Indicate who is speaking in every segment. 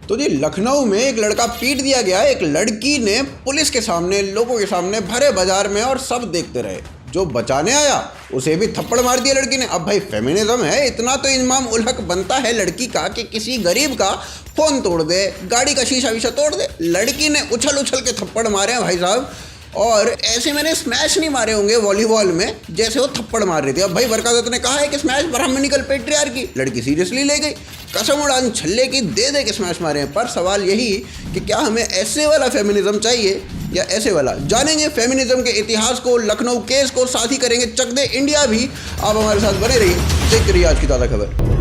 Speaker 1: तो जी लखनऊ में एक लड़का पीट दिया गया। एक लड़की ने पुलिस के सामने, लोगों के सामने, भरे बाजार में, और सब देखते रहे। जो बचाने आया उसे भी थप्पड़ मार दिया लड़की ने। अब भाई फेमिनिज्म है, इतना तो इमाम उल हक बनता है लड़की का कि किसी गरीब का फोन तोड़ दे, गाड़ी का शीशा वीशा तोड़ दे। लड़की ने उछल उछल के थप्पड़ मारे हैं भाई साहब, और ऐसे मैंने स्मैश नहीं मारे होंगे वॉलीबॉल में जैसे वो थप्पड़ मार रही थी। अब भाई बरकत ने कहा है कि स्मैश ब्राह्मणिकल पेट्रियार्की, लड़की सीरियसली ले गई, कसम उड़ान छल्ले की दे के स्मैश मारे हैं। पर सवाल यही कि क्या हमें ऐसे वाला फेमिनिज्म चाहिए या ऐसे वाला। जानेंगे फेमिनिज्म के इतिहास को, लखनऊ केस को, साथ ही करेंगे चक दे इंडिया भी। आप हमारे साथ बने रहिए, देखते रहिए आज की ताज़ा खबर।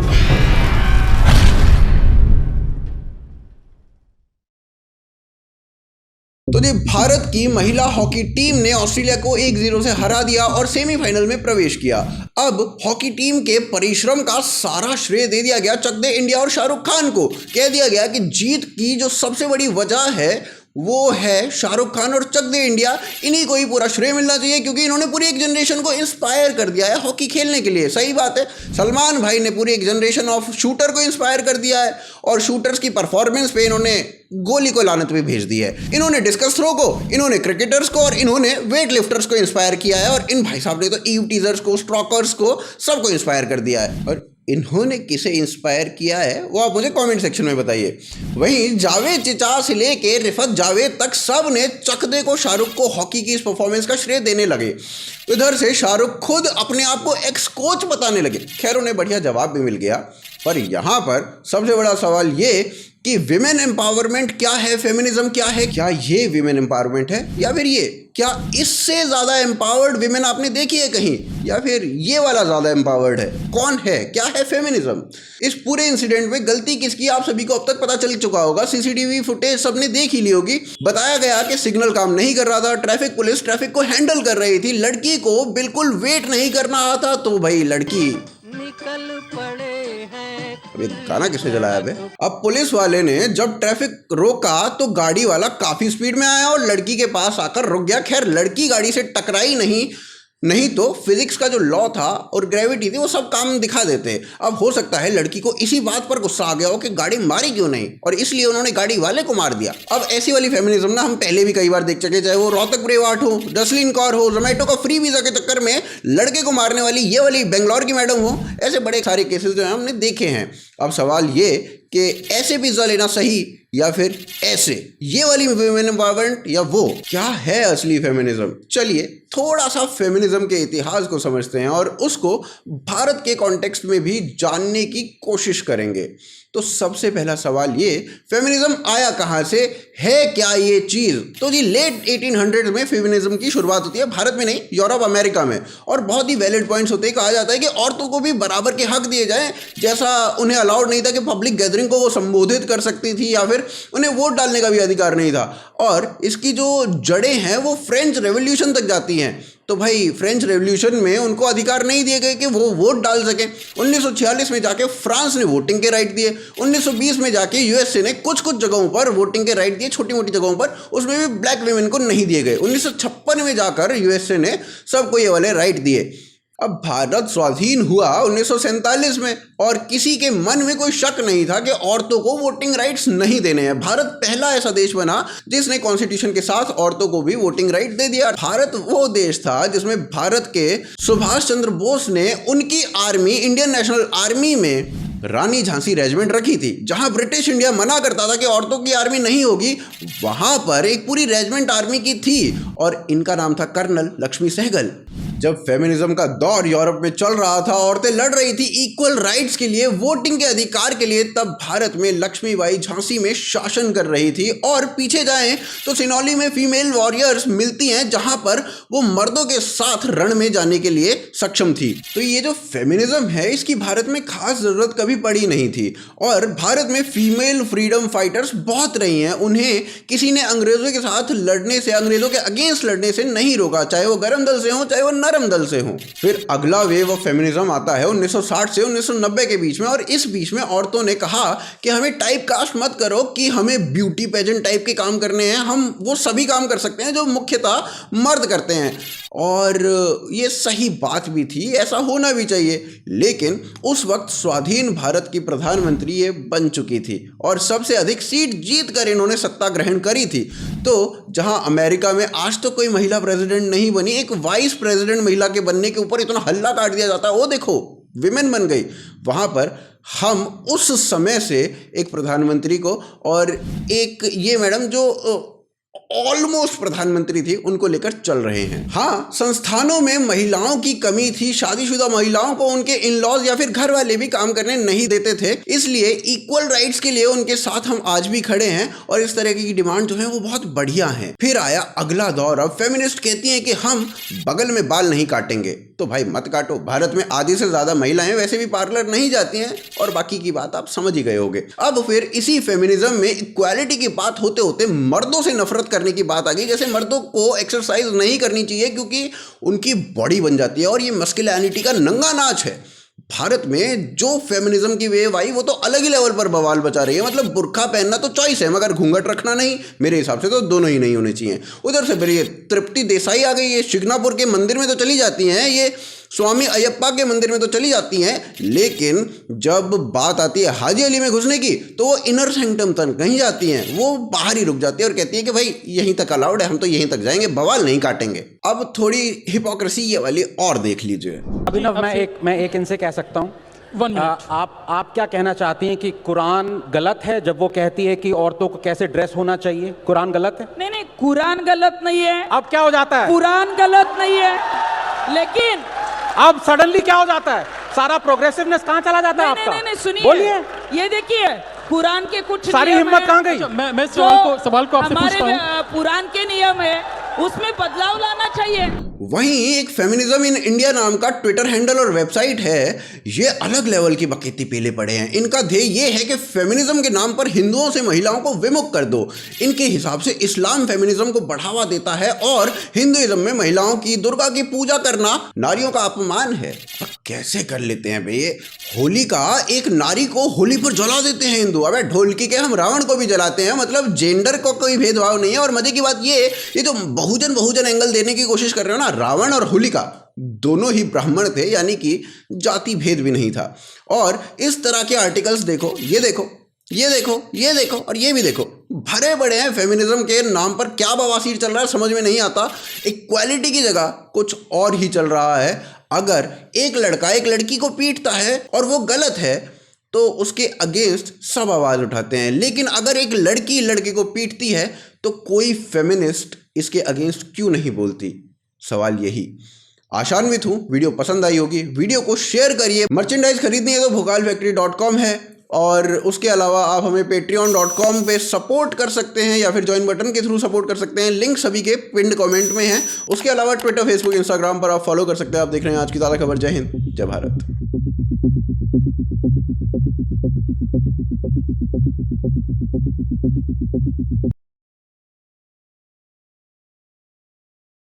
Speaker 1: तो जी भारत की महिला हॉकी टीम ने ऑस्ट्रेलिया को 1-0 से हरा दिया और सेमीफाइनल में प्रवेश किया। अब हॉकी टीम के परिश्रम का सारा श्रेय दे दिया गया चक दे इंडिया और शाहरुख खान को। कह दिया गया कि जीत की जो सबसे बड़ी वजह है वो है शाहरुख खान और चक दे इंडिया। इन्हीं को ही पूरा श्रेय मिलना चाहिए क्योंकि इन्होंने पूरी एक जनरेशन को इंस्पायर कर दिया है हॉकी खेलने के लिए। सही बात है, सलमान भाई ने पूरी एक जनरेशन ऑफ शूटर को इंस्पायर कर दिया है, और शूटर्स की परफॉर्मेंस पे इन्होंने गोली को लानत पे भेज दी है। इन्होंने डिस्कस थ्रो को, इन्होंने क्रिकेटर्स को, और इन्होंने वेट लिफ्टर्स को इंस्पायर किया है। और इन भाई साहब ने तो ईव टीजर्स को, स्ट्रोकर्स को, सबको इंस्पायर कर दिया है। और इन्होंने किसे इंस्पायर किया है वो आप मुझे कमेंट सेक्शन में बताइए। वहीं जावेद चिचा से लेके रिफत जावेद तक सब ने चक दे को, शाहरुख को हॉकी की इस परफॉर्मेंस का श्रेय देने लगे। इधर से शाहरुख खुद अपने आप को एक्स कोच बताने लगे। खैर उन्हें बढ़िया जवाब भी मिल गया। पर यहाँ पर सबसे बड़ा सवाल ये कि विमेन एम्पावरमेंट क्या है, फेमिनिज्म क्या है। क्या ये विमेन एम्पावरमेंट है, या फिर ये, क्या इससे ज़्यादा एम्पावर्ड विमेन आपने देखी है कहीं, या फिर ये वाला ज़्यादा एम्पावर्ड है? कौन है, क्या है फेमिनिज्म? इस पूरे इंसिडेंट में गलती किसकी आप सभी को अब तक पता चल चुका होगा। सीसीटीवी फुटेज सबने देख ही ली होगी। बताया गया कि सिग्नल काम नहीं कर रहा था, ट्रैफिक पुलिस ट्रैफिक को हैंडल कर रही थी, लड़की को बिल्कुल वेट नहीं करना आता, तो भाई लड़की निकल पड़े हैं। अब ये गाना किसने चलाया बे? अब पुलिस वाले ने जब ट्रैफिक रोका तो गाड़ी वाला काफी स्पीड में आया और लड़की के पास आकर रुक गया। खैर लड़की गाड़ी से टकराई नहीं तो फिजिक्स का जो लॉ था और ग्रेविटी थी वो सब काम दिखा देते। अब हो सकता है लड़की को इसी बात पर गुस्सा आ गया हो कि गाड़ी मारी क्यों नहीं, और इसलिए उन्होंने गाड़ी वाले को मार दिया। अब ऐसी वाली फेमिनिज्म ना हम पहले भी कई बार देख चुके, चाहे वो रोहतक ब्रेवाट हो, जसलीन कौर हो, जोमेटो का फ्री वीजा के चक्कर में लड़के को मारने वाली ये वाली बेंगलोर की मैडम हो, ऐसे बड़े सारे केसेस जो है हमने देखे हैं। अब सवाल ये कि ऐसे पिज्जा लेना सही या फिर ऐसे, ये वाली विमेन एम्पावरमेंट या वो, क्या है असली फेमिनिज्म? चलिए थोड़ा सा फेमिनिज्म के इतिहास को समझते हैं और उसको भारत के कॉन्टेक्स्ट में भी जानने की कोशिश करेंगे। तो सबसे पहला सवाल ये, फेमिनिज्म आया कहाँ से, है क्या ये चीज़? तो जी लेट 1800 में फेमिनिज्म की शुरुआत होती है, भारत में नहीं, यूरोप अमेरिका में। और बहुत ही वैलिड पॉइंट्स होते हैं। कहा जाता है कि औरतों को भी बराबर के हक दिए जाएं, जैसा उन्हें अलाउड नहीं था कि पब्लिक गैदरिंग को वो संबोधित कर सकती थी, या फिर उन्हें वोट डालने का भी अधिकार नहीं था। और इसकी जो जड़ें हैं वो फ्रेंच रेवोल्यूशन तक जाती हैं। तो भाई फ्रेंच रेवोल्यूशन में उनको अधिकार नहीं दिए गए कि वो वोट डाल सकें। 1946 में जाके फ्रांस ने वोटिंग के राइट दिए। 1920 में जाके यूएसए ने कुछ जगहों पर वोटिंग के राइट दिए, छोटी मोटी जगहों पर, उसमें भी ब्लैक वीमेन को नहीं दिए गए। 1956 में जाकर यूएसए ने सबको ये वाले राइट दिए। अब भारत स्वाधीन हुआ 1947 में, और किसी के मन में कोई शक नहीं था कि औरतों को वोटिंग राइट्स नहीं देने हैं। भारत पहला ऐसा देश बना जिसने कॉन्स्टिट्यूशन के साथ औरतों को भी वोटिंग राइट दे दिया। भारत वो देश था जिसमें भारत के सुभाष चंद्र बोस ने उनकी आर्मी, इंडियन नेशनल आर्मी में रानी झांसी रेजिमेंट रखी थी। जहां ब्रिटिश इंडिया मना करता था कि औरतों की आर्मी नहीं होगी, वहां पर एक पूरी रेजिमेंट आर्मी की थी, और इनका नाम था कर्नल लक्ष्मी सहगल। जब फेमिनिज्म का दौर यूरोप में चल रहा था, औरतें लड़ रही थी इक्वल राइट्स के लिए, वोटिंग के अधिकार के लिए, तब भारत में लक्ष्मीबाई झांसी में शासन कर रही थी। और पीछे जाएं तो सिनौली में फीमेल वॉरियर्स मिलती हैं, जहां पर वो मर्दों के साथ रण में जाने के लिए सक्षम थी। तो ये जो फेमिनिज्म है इसकी भारत में खास जरूरत कभी पड़ी नहीं थी। और भारत में फीमेल फ्रीडम फाइटर्स बहुत रही हैं। उन्हें किसी ने अंग्रेजों के साथ लड़ने से, अंग्रेजों के अगेंस्ट लड़ने से नहीं रोका, चाहे वो गरम दल से हो, चाहे वो नर कर्म दल से हों। फिर अगला वेव ऑफ फेमिनिज्म आता है 1960 से 1990 के बीच में, और इस बीच में औरतों ने कहा कि हमें टाइप कास्ट मत करो कि हमें ब्यूटी पेजेंट टाइप के काम करने हैं, हम वो सभी काम कर सकते हैं जो मुख्यतः मर्द करते हैं। और ये सही बात भी थी, ऐसा होना भी चाहिए। लेकिन उस वक्त स्वाधीन भारत की प्रधानमंत्री ये बन चुकी थी और सबसे अधिक सीट जीत कर इन्होंने सत्ता ग्रहण करी थी। तो जहां अमेरिका में आज तो कोई महिला प्रेसिडेंट नहीं बनी, एक वाइस प्रेसिडेंट महिला के बनने के ऊपर इतना हल्ला काट दिया जाता है, वो देखो विमेन बन गई। वहां पर हम उस समय से एक प्रधानमंत्री को और एक ये मैडम जो ऑलमोस्ट प्रधानमंत्री थी उनको लेकर चल रहे हैं। हाँ, संस्थानों में महिलाओं की कमी थी, शादीशुदा महिलाओं को उनके इन लॉज या फिर घर वाले भी काम करने नहीं देते थे, इसलिए इक्वल राइट्स के लिए उनके साथ हम आज भी खड़े हैं और इस तरह की डिमांड जो है वो बहुत बढ़िया है। फिर आया अगला दौर। अब फेमिनिस्ट कहती हैं कि हम बगल में बाल नहीं काटेंगे, तो भाई मत काटो। भारत में आधी से ज्यादा महिलाएं वैसे भी पार्लर नहीं जाती हैं और बाकी की बात आप समझ ही गए होंगे। अब फिर इसी फेमिनिज्म में इक्वालिटी की बात होते होते मर्दों से नफरत करने की बात आ गई। जैसे मर्दों को एक्सरसाइज नहीं करनी चाहिए क्योंकि उनकी बॉडी बन जाती है और ये मस्कुलिनिटी का नंगा नाच है। भारत में जो फेमिनिज्म की वेव आई वो तो अलग ही लेवल पर बवाल बचा रही है। मतलब बुर्का पहनना तो चॉइस है मगर घूंघट रखना नहीं। मेरे हिसाब से तो दोनों ही नहीं होने चाहिए। उधर से फिर ये तृप्ति देसाई आ गई, ये शिग्नापुर के मंदिर में तो चली जाती हैं, ये स्वामी अयप्पा के मंदिर में तो चली जाती हैं, लेकिन जब बात आती है हाजी अली में घुसने की तो वो इनर सेंक्टम तक नहीं जाती हैं, वो बाहर ही रुक जाती है और कहती है कि भाई यहीं तक अलाउड है, हम तो यहीं तक जाएंगे, बवाल नहीं काटेंगे। अब थोड़ी हिपोक्रेसी ये वाली और देख लीजिए।
Speaker 2: अभिनव, मैं एक इनसे कह सकता हूँ, आप क्या कहना चाहती हैं कि कुरान गलत है जब वो कहती है कि औरतों को कैसे ड्रेस होना चाहिए? कुरान गलत है?
Speaker 3: नहीं, कुरान गलत नहीं है।
Speaker 2: अब क्या हो जाता है?
Speaker 3: कुरान गलत नहीं है, लेकिन
Speaker 2: अब सडनली क्या हो जाता है? सारा प्रोग्रेसिवनेस कहाँ चला जाता है आपका?
Speaker 3: नहीं, सुनिए,
Speaker 2: बोलिए।
Speaker 3: ये देखिए, कुरान के कुछ
Speaker 2: सारी हिम्मत कहाँ गई?
Speaker 4: मैं सवाल को आपसे पूछता हूँ।
Speaker 3: हमारे कुरान के नियम है, उसमें बदलाव लाना चाहिए।
Speaker 1: वहीं एक फेमिनिज्म इन इंडिया नाम का ट्विटर हैंडल और वेबसाइट है, ये अलग लेवल की बकेती पीले पड़े हैं। इनका ध्येय ये है कि फेमिनिज्म के नाम पर हिंदुओं से महिलाओं को विमुख कर दो। इनके हिसाब से इस्लाम फेमिनिज्म को बढ़ावा देता है और हिंदुइज्म में महिलाओं की दुर्गा की पूजा करना नारियों का अपमान है। कैसे कर लेते हैं भाई? होली का एक नारी को होली पर जला देते हैं हिंदू। अबे ढोलकी के हम रावण को भी जलाते हैं। मतलब जेंडर को कोई भेदभाव नहीं है। और मजे की बात ये तो बहुजन एंगल देने की कोशिश कर रहे हो ना। रावण और होलिका दोनों ही ब्राह्मण थे, यानी कि जाति भेद भी नहीं था। और इस तरह के आर्टिकल्स देखो, ये देखो, ये देखो, ये देखो और ये भी देखो, भरे बड़े हैं। फेमिनिज्म के नाम पर क्या बवासीर चल रहा है समझ में नहीं आता। इक्वालिटी की जगह कुछ और ही चल रहा है। अगर एक लड़का एक लड़की को पीटता है और वो गलत है तो उसके अगेंस्ट सब आवाज उठाते हैं, लेकिन अगर एक लड़की लड़के को पीटती है तो कोई फेमिनिस्ट इसके अगेंस्ट क्यों नहीं बोलती? सवाल यही। आशान्वित हूं वीडियो पसंद आई होगी। वीडियो को शेयर करिए। मर्चेंडाइज खरीदनी है तो भोकालफैक्ट्री.com है, और उसके अलावा आप हमें patreon.com पे सपोर्ट कर सकते हैं या फिर ज्वाइन बटन के थ्रू सपोर्ट कर सकते हैं। लिंक सभी के पिंड कमेंट में है। उसके अलावा ट्विटर, फेसबुक, इंस्टाग्राम पर आप फॉलो कर सकते हैं। आप देख रहे हैं आज की ताज़ा खबर। जय हिंद, जय भारत।